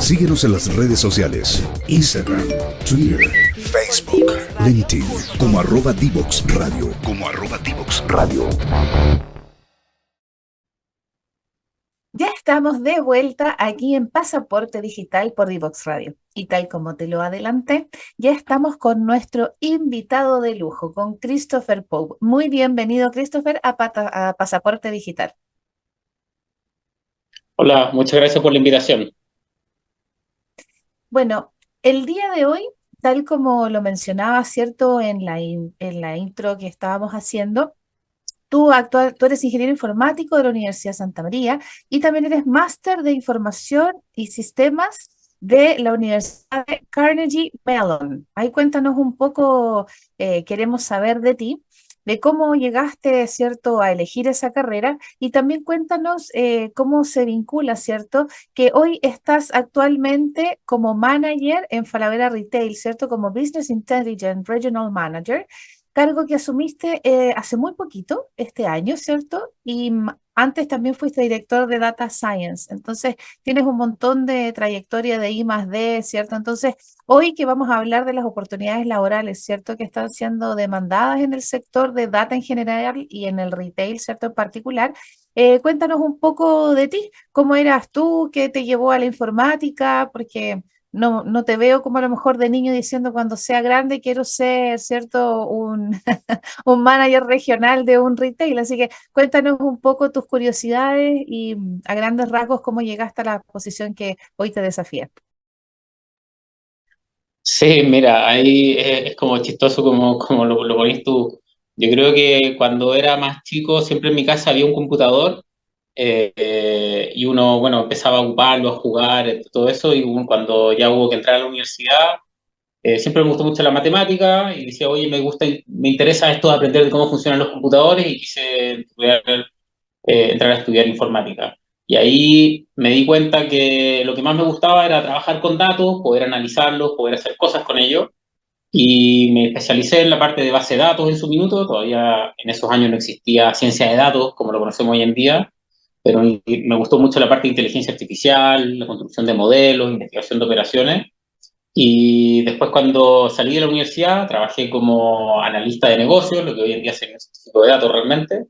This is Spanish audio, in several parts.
Síguenos en las redes sociales, Instagram, Twitter, Facebook, LinkedIn, como @Divoxradio, Ya estamos de vuelta aquí en Pasaporte Digital por Divox Radio. Y tal como te lo adelanté, ya estamos con nuestro invitado de lujo, con Christopher Pope. Muy bienvenido, Christopher, a Pasaporte Digital. Hola, muchas gracias por la invitación. Bueno, el día de hoy, tal como lo mencionaba, ¿cierto? En la intro que estábamos haciendo, tú eres ingeniero informático de la Universidad de Santa María y también eres máster de información y sistemas de la Universidad de Carnegie Mellon. Ahí cuéntanos un poco, queremos saber de ti, de cómo llegaste, ¿cierto?, a elegir esa carrera y también cuéntanos cómo se vincula, ¿cierto?, que hoy estás actualmente como manager en Falabella Retail, ¿cierto?, como Business Intelligence Regional Manager, cargo que asumiste hace muy poquito, este año, ¿cierto? Y antes también fuiste director de Data Science, entonces tienes un montón de trayectoria de I+D, ¿cierto? Entonces, hoy que vamos a hablar de las oportunidades laborales, ¿cierto? Que están siendo demandadas en el sector de data en general y en el retail, ¿cierto? En particular. Cuéntanos un poco de ti, cómo eras tú, qué te llevó a la informática, porque no te veo como a lo mejor de niño diciendo cuando sea grande quiero ser, ¿cierto? Un manager regional de un retail. Así que cuéntanos un poco tus curiosidades y a grandes rasgos cómo llegaste a la posición que hoy te desafía. Sí, mira, ahí es como chistoso como lo ponís tú. Yo creo que cuando era más chico, siempre en mi casa había un computador y uno, bueno, empezaba a ocuparlo, a jugar, todo eso, y cuando ya hubo que entrar a la universidad, siempre me gustó mucho la matemática y decía, oye, me interesa esto de aprender de cómo funcionan los computadores y quise entrar a estudiar informática. Y ahí me di cuenta que lo que más me gustaba era trabajar con datos, poder analizarlos, poder hacer cosas con ellos. Y me especialicé en la parte de base de datos en su minuto. Todavía en esos años no existía ciencia de datos como lo conocemos hoy en día, pero me gustó mucho la parte de inteligencia artificial, la construcción de modelos, investigación de operaciones. Y después cuando salí de la universidad trabajé como analista de negocios, lo que hoy en día es el tipo de datos realmente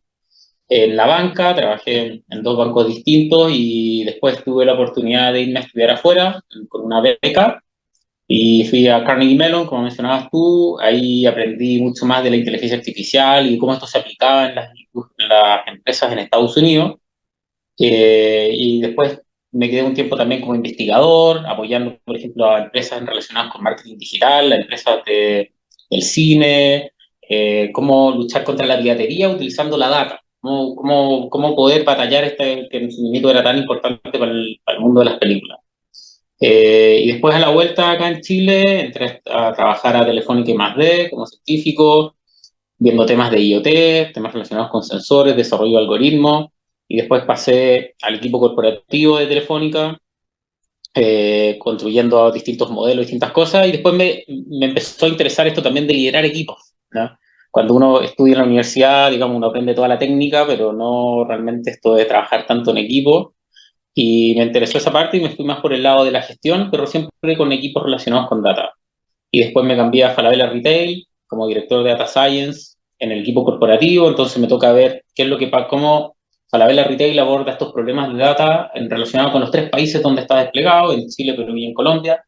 en la banca, trabajé en dos bancos distintos y después tuve la oportunidad de irme a estudiar afuera con una beca y fui a Carnegie Mellon, como mencionabas tú, ahí aprendí mucho más de la inteligencia artificial y cómo esto se aplicaba en las empresas en Estados Unidos. Y después me quedé un tiempo también como investigador, apoyando, por ejemplo, a empresas relacionadas con marketing digital, a empresas del cine, cómo luchar contra la piratería utilizando la data, cómo poder batallar este, que en su momento era tan importante para el mundo de las películas. Y después a la vuelta acá en Chile entré a trabajar a Telefónica I+D como científico, viendo temas de IoT, temas relacionados con sensores, desarrollo de algoritmos, y después pasé al equipo corporativo de Telefónica, construyendo distintos modelos, distintas cosas, y después me empezó a interesar esto también de liderar equipos, ¿no? Cuando uno estudia en la universidad, digamos, uno aprende toda la técnica, pero no realmente esto de trabajar tanto en equipo, y me interesó esa parte y me fui más por el lado de la gestión, pero siempre con equipos relacionados con data. Y después me cambié a Falabella Retail como director de Data Science en el equipo corporativo, entonces me toca ver qué es cómo Falabella Retail aborda estos problemas de data en relacionado con los tres países donde está desplegado, en Chile, Perú y en Colombia.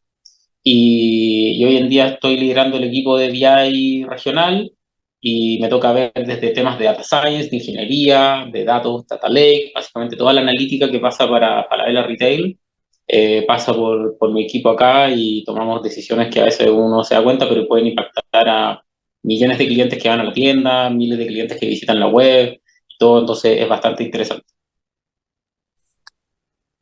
Y hoy en día estoy liderando el equipo de BI regional y me toca ver desde temas de data science, de ingeniería, de datos, data lake, básicamente toda la analítica que pasa para Falabella Retail pasa por mi equipo acá y tomamos decisiones que a veces uno se da cuenta, pero pueden impactar a millones de clientes que van a la tienda, miles de clientes que visitan la web, y todo, entonces es bastante interesante.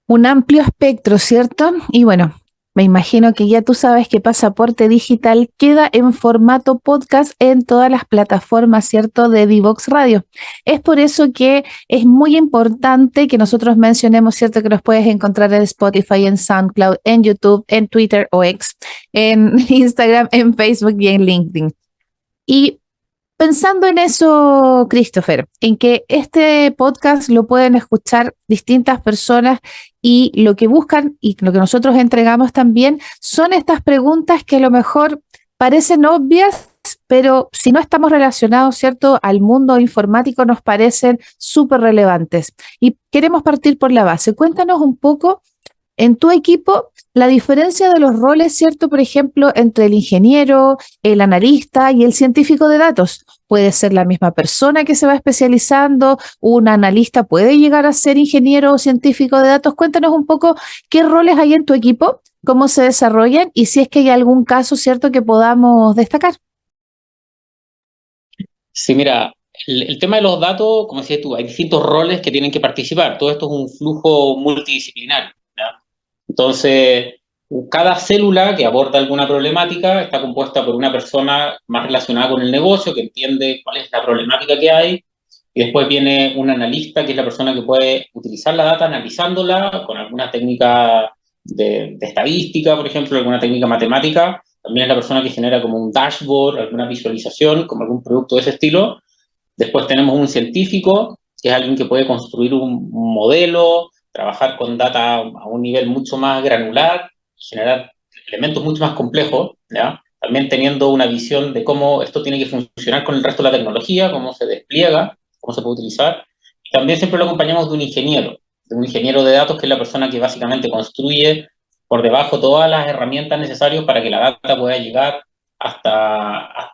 Un amplio espectro, ¿cierto? Y bueno, me imagino que ya tú sabes que Pasaporte Digital queda en formato podcast en todas las plataformas, ¿cierto? De Divox Radio. Es por eso que es muy importante que nosotros mencionemos, ¿cierto? Que los puedes encontrar en Spotify, en SoundCloud, en YouTube, en Twitter o X, en Instagram, en Facebook y en LinkedIn. Y Pensando en eso, Christopher, en que este podcast lo pueden escuchar distintas personas y lo que buscan y lo que nosotros entregamos también son estas preguntas que a lo mejor parecen obvias, pero si no estamos relacionados, ¿cierto?, al mundo informático nos parecen súper relevantes. Y queremos partir por la base. Cuéntanos un poco en tu equipo la diferencia de los roles, ¿cierto? Por ejemplo, entre el ingeniero, el analista y el científico de datos. Puede ser la misma persona que se va especializando, un analista puede llegar a ser ingeniero o científico de datos. Cuéntanos un poco qué roles hay en tu equipo, cómo se desarrollan y si es que hay algún caso, ¿cierto?, que podamos destacar. Sí, mira, el tema de los datos, como decías tú, hay distintos roles que tienen que participar. Todo esto es un flujo multidisciplinario, ¿ya? Entonces, cada célula que aborda alguna problemática está compuesta por una persona más relacionada con el negocio, que entiende cuál es la problemática que hay, y después viene un analista, que es la persona que puede utilizar la data analizándola con alguna técnica de estadística, por ejemplo, alguna técnica matemática. También es la persona que genera como un dashboard, alguna visualización, como algún producto de ese estilo. Después tenemos un científico, que es alguien que puede construir un modelo, trabajar con data a un nivel mucho más granular, generar elementos mucho más complejos, ¿ya? También teniendo una visión de cómo esto tiene que funcionar con el resto de la tecnología, cómo se despliega, cómo se puede utilizar. Y también siempre lo acompañamos de un ingeniero de datos, que es la persona que básicamente construye por debajo todas las herramientas necesarias para que la data pueda llegar hasta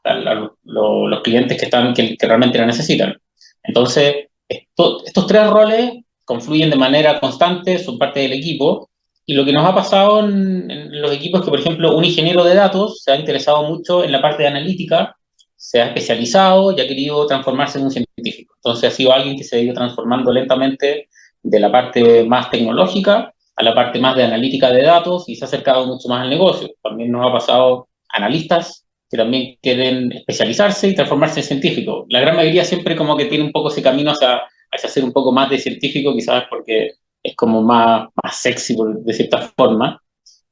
los clientes que realmente la necesitan. Entonces, estos tres roles confluyen de manera constante, son parte del equipo, y lo que nos ha pasado en los equipos es que, por ejemplo, un ingeniero de datos se ha interesado mucho en la parte de analítica, se ha especializado y ha querido transformarse en un científico. Entonces, ha sido alguien que se ha ido transformando lentamente de la parte más tecnológica a la parte más de analítica de datos y se ha acercado mucho más al negocio. También nos ha pasado analistas que también quieren especializarse y transformarse en científicos. La gran mayoría siempre como que tiene un poco ese camino hacia ser un poco más de científico, quizás porque es como más sexy de cierta forma,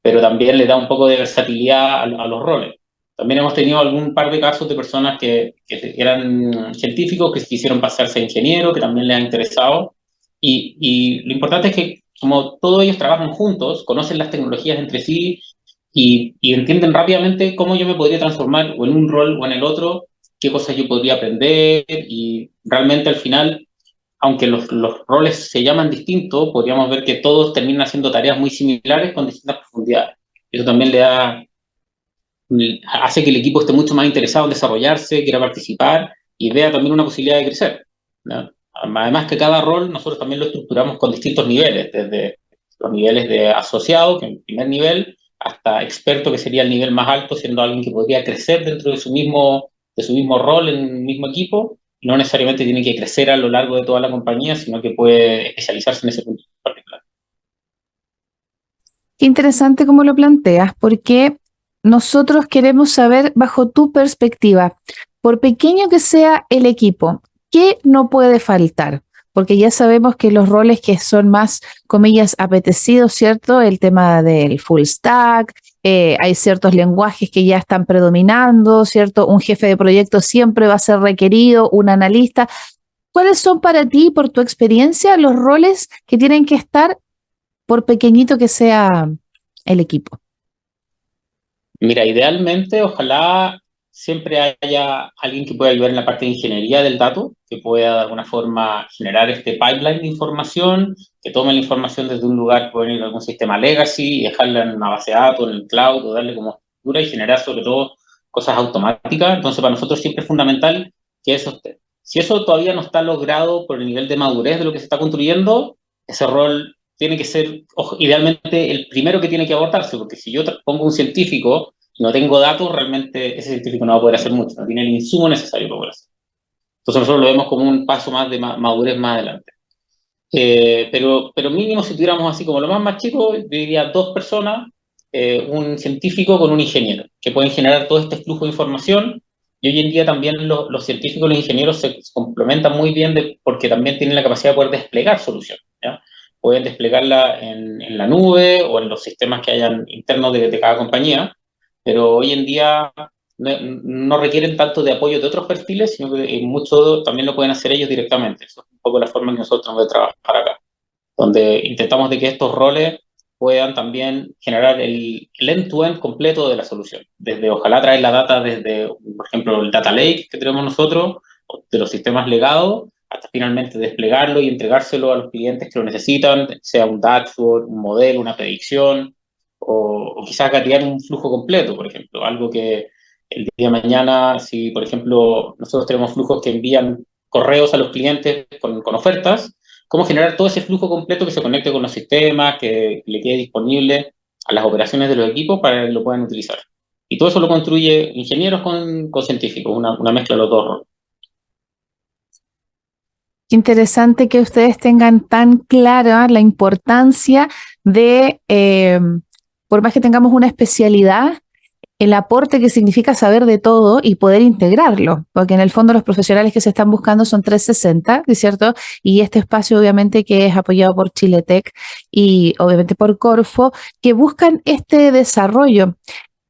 pero también le da un poco de versatilidad a los roles. También hemos tenido algún par de casos de personas que eran científicos, que quisieron pasarse a ingeniero, que también les ha interesado. Y lo importante es que como todos ellos trabajan juntos, conocen las tecnologías entre sí y entienden rápidamente cómo yo me podría transformar o en un rol o en el otro, qué cosas yo podría aprender y realmente al final, aunque los roles se llaman distintos, podríamos ver que todos terminan haciendo tareas muy similares con distintas profundidades. Eso también hace que el equipo esté mucho más interesado en desarrollarse, quiera participar y vea también una posibilidad de crecer, ¿no? Además que cada rol nosotros también lo estructuramos con distintos niveles, desde los niveles de asociado, que es el primer nivel, hasta experto, que sería el nivel más alto, siendo alguien que podría crecer dentro de su mismo rol en el mismo equipo, y no necesariamente tiene que crecer a lo largo de toda la compañía, sino que puede especializarse en ese punto en particular. Qué interesante cómo lo planteas, porque nosotros queremos saber, bajo tu perspectiva, por pequeño que sea el equipo, ¿qué no puede faltar? Porque ya sabemos que los roles que son más, comillas, apetecidos, ¿cierto? El tema del full stack, hay ciertos lenguajes que ya están predominando, ¿cierto? Un jefe de proyecto siempre va a ser requerido, un analista. ¿Cuáles son para ti, por tu experiencia, los roles que tienen que estar por pequeñito que sea el equipo? Mira, idealmente, ojalá siempre haya alguien que pueda ayudar en la parte de ingeniería del dato, que pueda de alguna forma generar este pipeline de información, que tome la información desde un lugar, puede venir de algún sistema legacy y dejarla en una base de datos, en el cloud, o darle como estructura y generar sobre todo cosas automáticas. Entonces, para nosotros siempre es fundamental que eso esté. Si eso todavía no está logrado por el nivel de madurez de lo que se está construyendo, ese rol tiene que ser idealmente el primero que tiene que abordarse, porque si yo pongo un científico y no tengo datos, realmente ese científico no va a poder hacer mucho, no tiene el insumo necesario para poder hacer. Entonces nosotros lo vemos como un paso más de madurez más adelante. Pero mínimo, si tuviéramos así como lo más chico, yo diría dos personas, un científico con un ingeniero, que pueden generar todo este flujo de información. Y hoy en día también los científicos y los ingenieros se complementan muy bien porque también tienen la capacidad de poder desplegar soluciones, ¿ya? Pueden desplegarla en la nube o en los sistemas que hayan internos de cada compañía, pero hoy en día no requieren tanto de apoyo de otros perfiles, sino que mucho también lo pueden hacer ellos directamente. Eso es un poco la forma en que nosotros tenemos de trabajar acá, donde intentamos de que estos roles puedan también generar el end-to-end completo de la solución. Desde, ojalá traer la data desde, por ejemplo, el data lake que tenemos nosotros, de los sistemas legados, hasta finalmente desplegarlo y entregárselo a los clientes que lo necesitan, sea un dashboard, un modelo, una predicción, o quizás gatear un flujo completo, por ejemplo, algo que el día de mañana, si por ejemplo nosotros tenemos flujos que envían correos a los clientes con ofertas, cómo generar todo ese flujo completo que se conecte con los sistemas, que le quede disponible a las operaciones de los equipos para que lo puedan utilizar. Y todo eso lo construye ingenieros con científicos, una mezcla de los dos roles. Qué interesante que ustedes tengan tan clara la importancia de, por más que tengamos una especialidad, el aporte que significa saber de todo y poder integrarlo, porque en el fondo los profesionales que se están buscando son 360, ¿no es cierto? Y este espacio obviamente que es apoyado por Chiletec y obviamente por Corfo, que buscan este desarrollo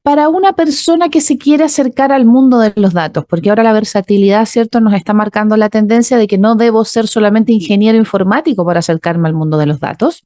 para una persona que se quiere acercar al mundo de los datos, porque ahora la versatilidad, ¿cierto?, nos está marcando la tendencia de que no debo ser solamente ingeniero informático para acercarme al mundo de los datos.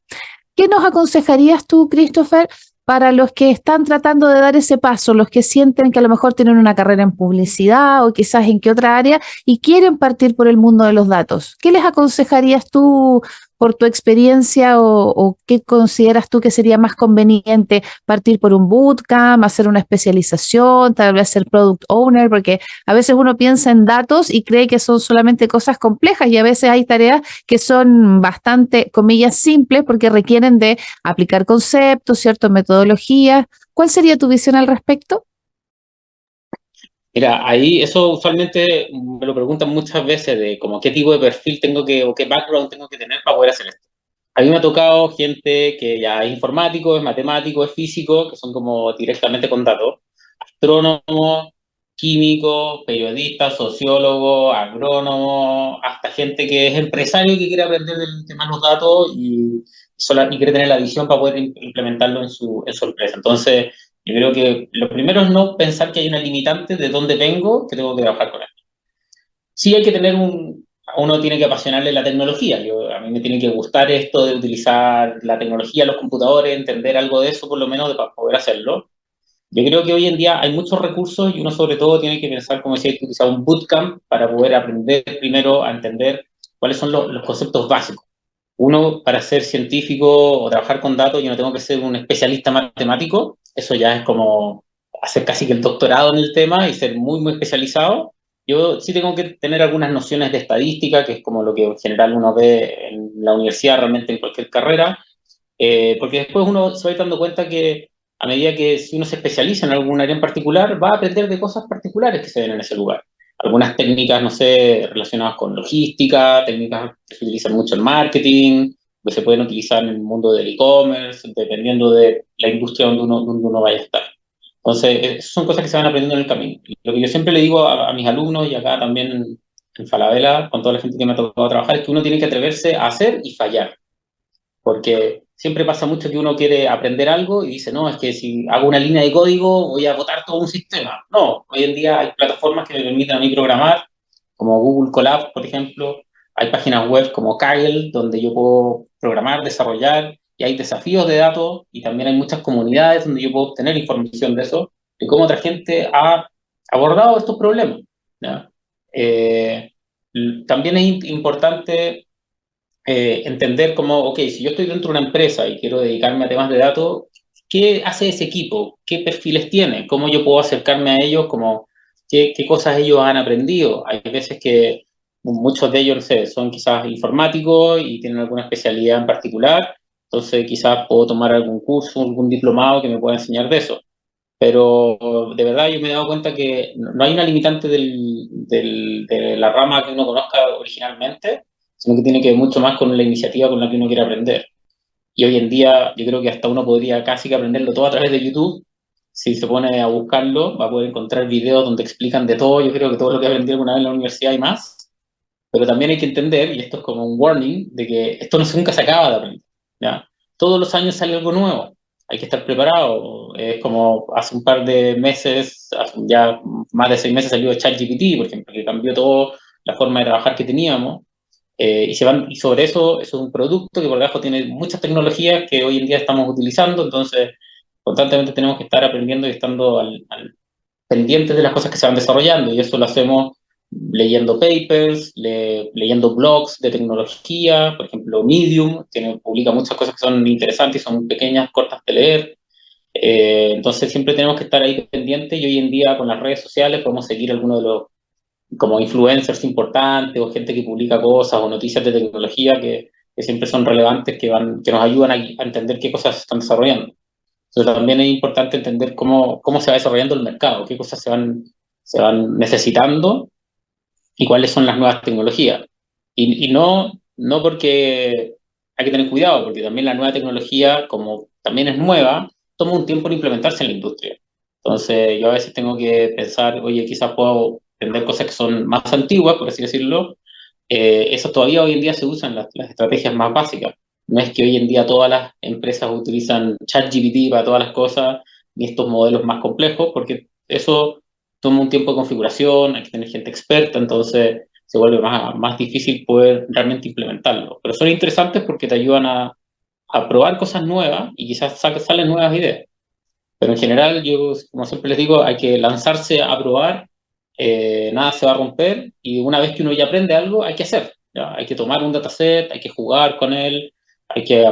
¿Qué nos aconsejarías tú, Christopher, para los que están tratando de dar ese paso, los que sienten que a lo mejor tienen una carrera en publicidad o quizás en qué otra área y quieren partir por el mundo de los datos? ¿Qué les aconsejarías tú por tu experiencia o qué consideras tú que sería más conveniente partir por un bootcamp, hacer una especialización, tal vez ser product owner? Porque a veces uno piensa en datos y cree que son solamente cosas complejas y a veces hay tareas que son bastante, comillas, simples porque requieren de aplicar conceptos, ¿cierto? Metodologías. ¿Cuál sería tu visión al respecto? Mira, ahí eso usualmente me lo preguntan muchas veces de como qué tipo de perfil tengo que, o qué background tengo que tener para poder hacer esto. A mí me ha tocado gente que ya es informático, es matemático, es físico, que son como directamente con datos, astrónomos, químicos, periodistas, sociólogos, agrónomos, hasta gente que es empresario y que quiere aprender del tema de los datos y quiere tener la visión para poder implementarlo en su empresa. Entonces, yo creo que lo primero es no pensar que hay una limitante de dónde vengo, que tengo que trabajar con él. Sí hay que tener uno tiene que apasionarle la tecnología. A mí me tiene que gustar esto de utilizar la tecnología, los computadores, entender algo de eso por lo menos para poder hacerlo. Yo creo que hoy en día hay muchos recursos y uno sobre todo tiene que pensar, como decía, utilizar un bootcamp para poder aprender primero a entender cuáles son los conceptos básicos. Uno, para ser científico o trabajar con datos, yo no tengo que ser un especialista matemático, eso ya es como hacer casi que el doctorado en el tema y ser muy, muy especializado. Yo sí tengo que tener algunas nociones de estadística, que es como lo que en general uno ve en la universidad, realmente en cualquier carrera, porque después uno se va a ir dando cuenta que a medida que si uno se especializa en algún área en particular, va a aprender de cosas particulares que se ven en ese lugar. Algunas técnicas, no sé, relacionadas con logística, técnicas que se utilizan mucho en marketing, que se pueden utilizar en el mundo del e-commerce, dependiendo de la industria donde uno vaya a estar. Entonces, son cosas que se van aprendiendo en el camino. Y lo que yo siempre le digo a mis alumnos y acá también en Falabella, con toda la gente que me ha tocado trabajar, es que uno tiene que atreverse a hacer y fallar. Porque siempre pasa mucho que uno quiere aprender algo y dice, no, es que si hago una línea de código voy a botar todo un sistema. No, hoy en día hay plataformas que me permiten a mí programar, como Google Colab, por ejemplo. Hay páginas web como Kaggle, donde yo puedo programar, desarrollar, y hay desafíos de datos, y también hay muchas comunidades donde yo puedo obtener información de eso, de cómo otra gente ha abordado estos problemas. ¿Ya? Eh, También es importante entender cómo, ok, si yo estoy dentro de una empresa y quiero dedicarme a temas de datos, ¿qué hace ese equipo? ¿Qué perfiles tiene? ¿Cómo yo puedo acercarme a ellos? Como, ¿qué cosas ellos han aprendido? Hay veces que muchos de ellos, no sé, son quizás informáticos y tienen alguna especialidad en particular, entonces quizás puedo tomar algún curso, algún diplomado que me pueda enseñar de eso. Pero de verdad yo me he dado cuenta que no hay una limitante de la rama que uno conozca originalmente, sino que tiene que ver mucho más con la iniciativa con la que uno quiere aprender. Y hoy en día yo creo que hasta uno podría casi que aprenderlo todo a través de YouTube. Si se pone a buscarlo, va a poder encontrar videos donde explican de todo. Yo creo que todo lo que aprendí alguna vez en la universidad y más. Pero también hay que entender, y esto es como un warning, de que esto nunca se acaba de aprender. ¿Ya? Todos los años sale algo nuevo. hay que estar preparado. Es como hace un par de meses, hace ya más de 6 meses salió ChatGPT, por ejemplo, que cambió toda la forma de trabajar que teníamos. Y sobre eso es un producto que por debajo tiene muchas tecnologías que hoy en día estamos utilizando, entonces constantemente tenemos que estar aprendiendo y estando pendientes de las cosas que se van desarrollando, y eso lo hacemos leyendo papers, leyendo blogs de tecnología, por ejemplo Medium, publica muchas cosas que son interesantes y son pequeñas, cortas de leer. Entonces siempre tenemos que estar ahí pendientes, y hoy en día con las redes sociales podemos seguir algunos de los como influencers importantes o gente que publica cosas o noticias de tecnología que siempre son relevantes, que nos ayudan a entender qué cosas se están desarrollando. Entonces también es importante entender cómo se va desarrollando el mercado, qué cosas se van necesitando y cuáles son las nuevas tecnologías. Y no porque hay que tener cuidado, porque también la nueva tecnología, como también es nueva, toma un tiempo en implementarse en la industria. Entonces yo a veces tengo que pensar, oye, quizás puedo aprender cosas que son más antiguas, por así decirlo. Eso todavía hoy en día se usan las estrategias más básicas. No es que hoy en día todas las empresas utilizan ChatGPT para todas las cosas, ni estos modelos más complejos, porque eso toma un tiempo de configuración, hay que tener gente experta, entonces se vuelve más difícil poder realmente implementarlo. Pero son interesantes porque te ayudan a probar cosas nuevas y quizás salen nuevas ideas. Pero en general, yo, como siempre les digo, hay que lanzarse a probar, nada se va a romper, y una vez que uno ya aprende algo, hay que hacer. ¿Ya? Hay que tomar un dataset, hay que jugar con él, hay que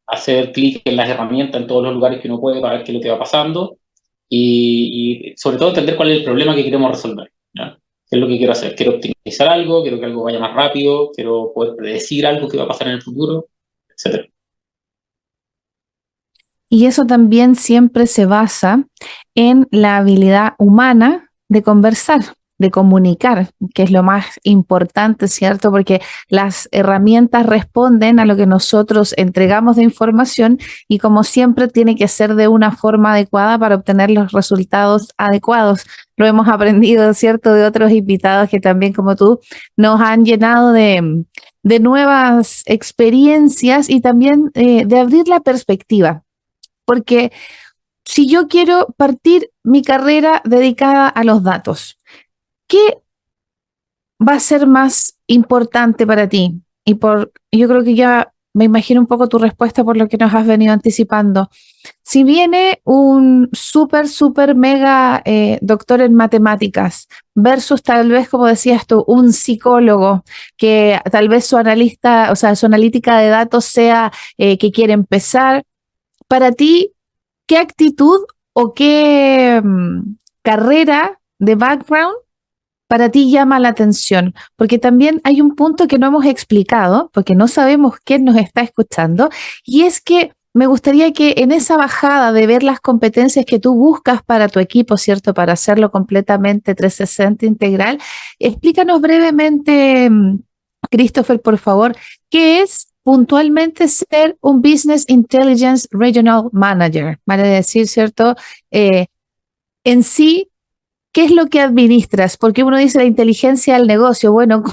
hacer clic en las herramientas en todos los lugares que uno puede para ver qué es lo que va pasando, y sobre todo entender cuál es el problema que queremos resolver. ¿Ya? ¿Qué es lo que quiero hacer? Quiero optimizar algo, quiero que algo vaya más rápido, quiero poder predecir algo que va a pasar en el futuro, etcétera. Y eso también siempre se basa en la habilidad humana de conversar, de comunicar, que es lo más importante, ¿cierto? Porque las herramientas responden a lo que nosotros entregamos de información, y como siempre tiene que ser de una forma adecuada para obtener los resultados adecuados. Lo hemos aprendido, ¿cierto?, de otros invitados que también, como tú, nos han llenado de nuevas experiencias y también de abrir la perspectiva. Porque si yo quiero partir mi carrera dedicada a los datos, ¿qué va a ser más importante para ti? Yo creo que ya me imagino un poco tu respuesta por lo que nos has venido anticipando. Si viene un súper mega doctor en matemáticas versus tal vez, como decías tú, un psicólogo que tal vez su analista, o sea, su analítica de datos sea que quiere empezar, para ti, ¿qué actitud o qué carrera de background para ti llama la atención? Porque también hay un punto que no hemos explicado, porque no sabemos quién nos está escuchando, y es que me gustaría que en esa bajada de ver las competencias que tú buscas para tu equipo, ¿cierto? Para hacerlo completamente 360 integral, explícanos brevemente, Christopher, por favor, ¿qué es puntualmente ser un Business Intelligence Regional Manager? Vale decir, ¿cierto? En sí, ¿qué es lo que administras? Porque uno dice la inteligencia del negocio. Bueno,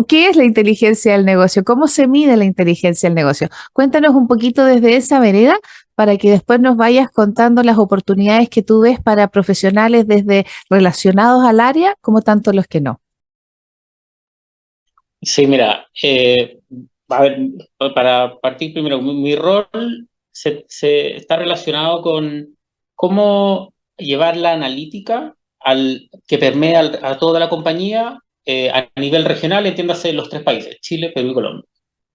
¿qué es la inteligencia del negocio? ¿Cómo se mide la inteligencia del negocio? Cuéntanos un poquito desde esa vereda para que después nos vayas contando las oportunidades que tú ves para profesionales desde relacionados al área como tanto los que no. Sí, mira, a ver, para partir primero, mi rol se está relacionado con cómo llevar la analítica que permea a toda la compañía, a nivel regional, entiéndase los 3 países, Chile, Perú y Colombia.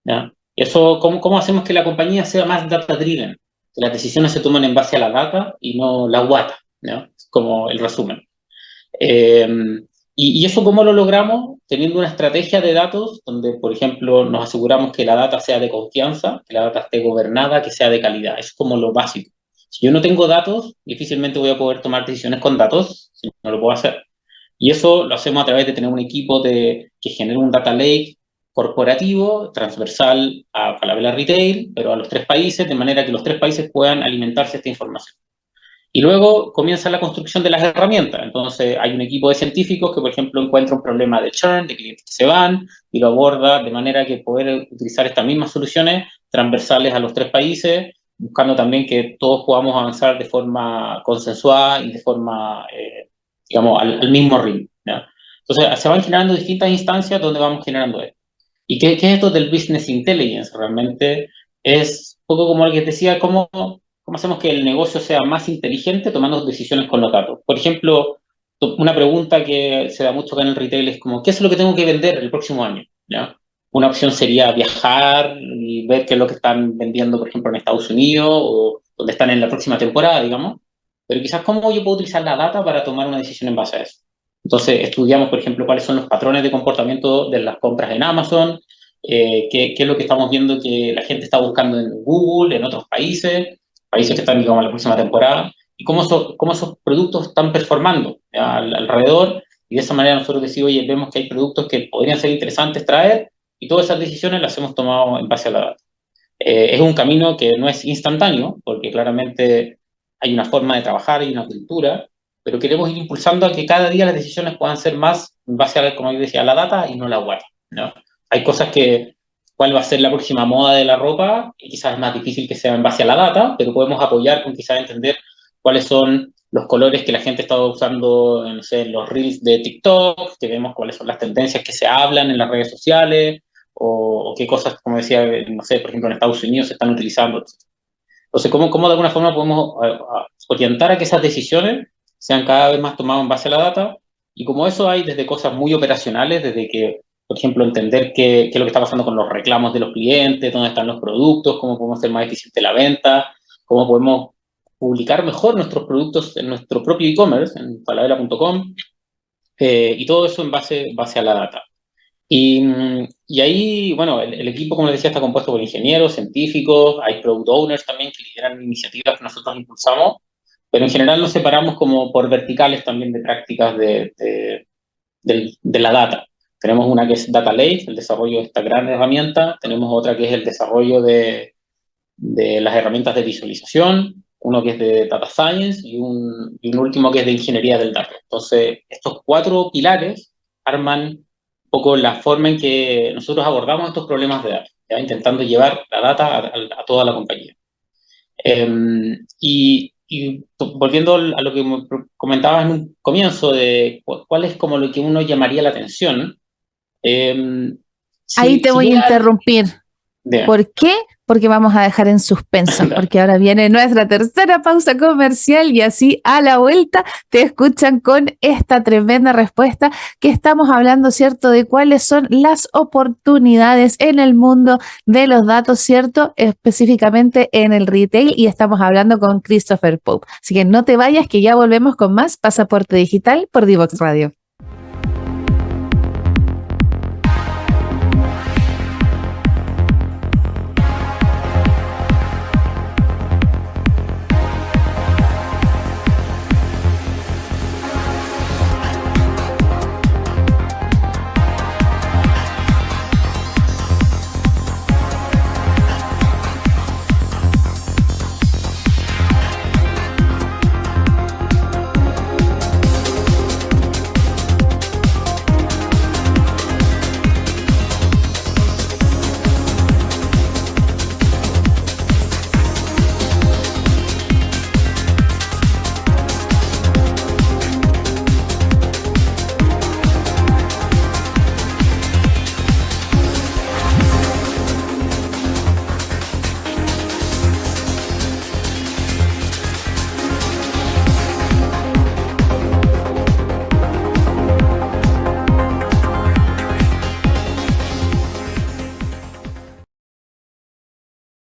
¿Ya? Eso, ¿cómo hacemos que la compañía sea más data-driven? Que las decisiones se tomen en base a la data y no la guata, ¿no? Como el resumen. Eh, y eso, ¿cómo lo logramos? Teniendo una estrategia de datos donde, por ejemplo, nos aseguramos que la data sea de confianza, que la data esté gobernada, que sea de calidad. Eso es como lo básico. Si yo no tengo datos, difícilmente voy a poder tomar decisiones con datos, si no lo puedo hacer. Y eso lo hacemos a través de tener un equipo que genere un data lake corporativo, transversal a Falabella Retail, pero a los 3 países, de manera que los 3 países puedan alimentarse de esta información. Y luego comienza la construcción de las herramientas. Entonces hay un equipo de científicos que, por ejemplo, encuentra un problema de churn, de clientes que se van, y lo aborda de manera que poder utilizar estas mismas soluciones transversales a los 3 países buscando también que todos podamos avanzar de forma consensuada y de forma, digamos, al mismo ritmo, ¿ya? Entonces, se van generando distintas instancias donde vamos generando esto. ¿Y qué es esto del business intelligence? Realmente es un poco como lo que te decía, cómo hacemos que el negocio sea más inteligente tomando decisiones con los datos. Por ejemplo, una pregunta que se da mucho acá en el retail es como, ¿qué es lo que tengo que vender el próximo año? ¿Ya? Una opción sería viajar y ver qué es lo que están vendiendo, por ejemplo, en Estados Unidos o donde están en la próxima temporada, digamos. Pero quizás cómo yo puedo utilizar la data para tomar una decisión en base a eso. Entonces, estudiamos, por ejemplo, cuáles son los patrones de comportamiento de las compras en Amazon, qué es lo que estamos viendo que la gente está buscando en Google, en otros países que están, digamos, en la próxima temporada, y cómo esos productos están performando, ¿ya? Alrededor, y de esa manera nosotros decimos, oye, vemos que hay productos que podrían ser interesantes traer, y todas esas decisiones las hemos tomado en base a la data. Es un camino que no es instantáneo, porque claramente hay una forma de trabajar y una cultura, pero queremos ir impulsando a que cada día las decisiones puedan ser más en base a, como yo decía, a la data y no la web, ¿no? Hay cosas que, cuál va a ser la próxima moda de la ropa, y quizás es más difícil que sea en base a la data, pero podemos apoyar con quizás entender cuáles son los colores que la gente está usando, no sé, en los reels de TikTok, que vemos cuáles son las tendencias que se hablan en las redes sociales, o qué cosas, como decía, no sé, por ejemplo, en Estados Unidos se están utilizando. Entonces, ¿cómo de alguna forma podemos orientar a que esas decisiones sean cada vez más tomadas en base a la data? Y como eso hay desde cosas muy operacionales, desde que, por ejemplo, entender qué es lo que está pasando con los reclamos de los clientes, dónde están los productos, cómo podemos hacer más eficiente la venta, cómo podemos publicar mejor nuestros productos en nuestro propio e-commerce, en falabella.com, y todo eso en base a la data. Y ahí, bueno, el equipo, como les decía, está compuesto por ingenieros, científicos, hay product owners también que lideran iniciativas que nosotros impulsamos, pero en general nos separamos como por verticales también de prácticas de la data. Tenemos una que es Data Lake, el desarrollo de esta gran herramienta, tenemos otra que es el desarrollo de las herramientas de visualización, uno que es de Data Science y un último que es de Ingeniería del Dato. Entonces, estos 4 pilares arman un poco la forma en que nosotros abordamos estos problemas de datos, ¿ya? Intentando llevar la data a toda la compañía. Y volviendo a lo que comentabas en un comienzo de cuál es como lo que uno llamaría la atención, Ahí te si voy a llega... interrumpir. De, ¿Por qué? Porque vamos a dejar en suspenso, porque ahora viene nuestra tercera pausa comercial y así a la vuelta te escuchan con esta tremenda respuesta que estamos hablando, ¿cierto?, de cuáles son las oportunidades en el mundo de los datos, ¿cierto?, específicamente en el retail, y estamos hablando con Christopher Pope. Así que no te vayas, que ya volvemos con más Pasaporte Digital por Divox Radio.